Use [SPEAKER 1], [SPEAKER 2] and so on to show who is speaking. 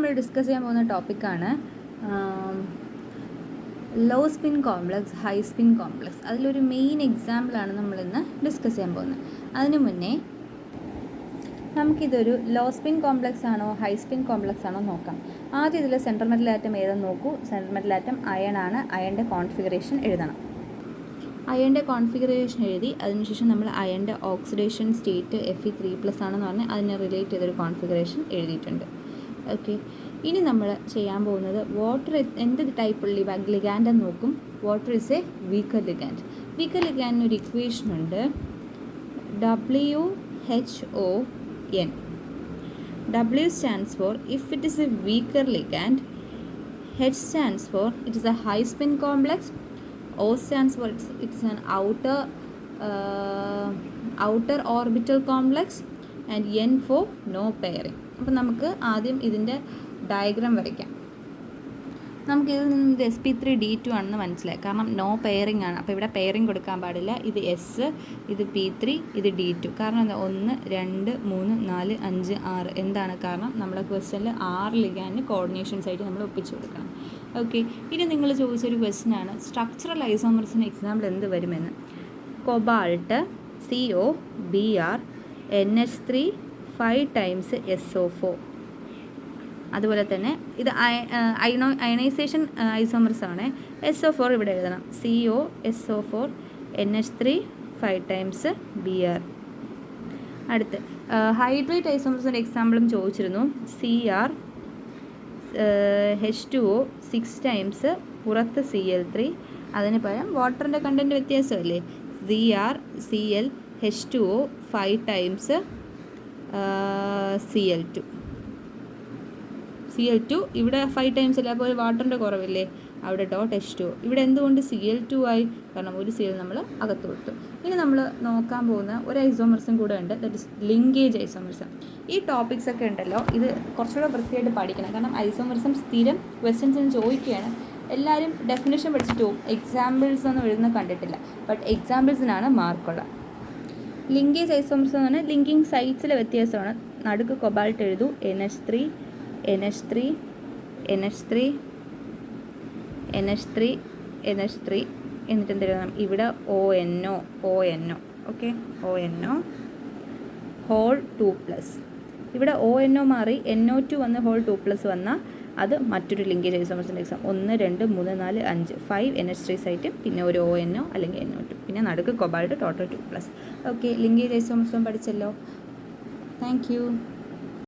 [SPEAKER 1] നമ്മൾ ഡിസ്കസ് ചെയ്യാൻ പോകുന്ന ടോപ്പിക്കാണ് low spin complex, high spin complex. അതിലൊരു മെയിൻ എക്സാമ്പിളാണ് നമ്മളിന്ന് ഡിസ്കസ് ചെയ്യാൻ പോകുന്നത്. അതിനു മുന്നേ നമുക്കിതൊരു ലോ സ്പിൻ കോംപ്ലക്സ് ആണോ ഹൈ സ്പിൻ കോംപ്ലക്സ് ആണോ നോക്കാം. ആദ്യം ഇതിൽ സെൻട്രൽ മെറ്റൽ ആറ്റം ഏതെന്ന് നോക്കൂ. സെൻട്രൽ മെറ്റൽ ആറ്റം അയൺ ആണ്. അയണിൻ്റെ കോൺഫിഗറേഷൻ എഴുതണം. അയണിൻ്റെ കോൺഫിഗറേഷൻ എഴുതി അതിനുശേഷം നമ്മൾ അയണിൻ്റെ ഓക്സിഡേഷൻ സ്റ്റേറ്റ് Fe3+ ആണെന്ന് പറഞ്ഞ് അതിനെ റിലേറ്റ് ചെയ്തൊരു കോൺഫിഗറേഷൻ എഴുതിയിട്ടുണ്ട്. ഓക്കെ, ഇനി നമ്മൾ ചെയ്യാൻ പോകുന്നത് വാട്ടർ എന്ത് ടൈപ്പ് ലിഗാൻഡ് എന്ന് നോക്കും. Water is a weaker ligand. Weaker ലിഗാൻഡിന് ഒരു ഇക്വേഷൻ ഉണ്ട്, WHON. W stands for if it is a weaker ligand, H stands for it is a high spin complex, O stands for it's an outer orbital complex, and N for no pairing. അപ്പോൾ നമുക്ക് ആദ്യം ഇതിൻ്റെ diagram വരയ്ക്കാം. നമുക്കിതിൽ നിന്ന് ഇത് sp3d2 ആണെന്ന് മനസ്സിലായി, കാരണം നോ പെയറിംഗ് ആണ്. അപ്പോൾ ഇവിടെ പെയറിംഗ് കൊടുക്കാൻ പാടില്ല. ഇത് S, ഇത് P3, ഇത് D2. കാരണം എന്താ, 1 2 3 4 5 6. എന്താണ് കാരണം? നമ്മുടെ ക്വസ്റ്റ്യനിൽ 6 ലിഗാൻഡിന് കോർഡിനേഷൻസ് ആയിട്ട് നമ്മൾ ഒപ്പിച്ച് കൊടുക്കണം. ഓക്കെ, ഇനി നിങ്ങൾ ചോദിച്ചൊരു ക്വസ്റ്റ്യനാണ് സ്ട്രക്ചറൽ ഐസോമർസിന് എക്സാമ്പിൾ എന്ത് വരുമെന്ന്. Cobalt COBr NH3 5 times SO4. അതുപോലെ തന്നെ ഇത് അയണൈസേഷൻ ഐസോമർസ് ആണ്. SO4 ഇവിടെ എഴുതണം, COSO4 NH3 5 times Br. അടുത്ത് ഹൈഡ്രേറ്റ് ഐസോമർസിൻ്റെ എക്സാമ്പിളും ചോദിച്ചിരുന്നു. Cr H2O 6 times പുറത്ത് Cl3. അതിന് പകരം വാട്ടറിൻ്റെ content വ്യത്യാസമല്ലേ, Cr Cl H2O 5 times Cl2 ഇവിടെ 5 times അല്ലേ, അപ്പോൾ വാട്ടറിൻ്റെ കുറവില്ലേ, അവിടെ .H2O. ഇവിടെ എന്തുകൊണ്ട് Cl2 ആയി? കാരണം ഒരു Cl നമ്മൾ അകത്ത് കൊടുത്തു. ഇനി നമ്മൾ നോക്കാൻ പോകുന്ന ഒരു ഐസോമർസും കൂടെ ഉണ്ട്, ദാറ്റ് ഇസ് ലിങ്കേജ് ഐസോമർസം. ഈ ടോപ്പിക്സ് ഒക്കെ ഉണ്ടല്ലോ, ഇത് കുറച്ചുകൂടെ വൃത്തിയായിട്ട് പഠിക്കണം. കാരണം ഐസോമർസം സ്ഥിരം ക്വസ്റ്റ്യൻസിന് ചോദിക്കുകയാണ്. എല്ലാവരും ഡെഫിനേഷൻ പഠിച്ചിട്ട് പോകും, എക്സാമ്പിൾസ് ഒന്നും എഴുതുന്ന കണ്ടിട്ടില്ല. ബട്ട് എക്സാമ്പിൾസിനാണ് മാർക്കുള്ള. ലിങ്കേജ് ഐസോമർസ് എന്ന് പറഞ്ഞാൽ ലിങ്കിങ് സൈറ്റ്സിലെ വ്യത്യാസമാണ്. നടുക്ക് cobalt എഴുതൂ, NH3 NH3 NH3 NH3 NH3 എന്നിട്ട് എന്ത് എഴുതണം, ഇവിടെ ONO. Okay, ONO whole 2+. ഇവിടെ ONO മാറി NO2 വന്ന് ഹോൾ 2+ വന്നാൽ അത് മറ്റൊരു ലിങ്കേജ് ഐസോമർസിൻ്റെ എക്സാം. 1 2 3 4 5 5 NH3 സൈറ്റ്, പിന്നെ ഒരു ONO അല്ലെങ്കിൽ NO2, പിന്നെ നടുക്ക് കൊബാൾട്ട്, ടോട്ടൽ 2+. ഓക്കെ, ലിങ്കേജ് ഐസോമർസും പഠിച്ചല്ലോ. Thank U.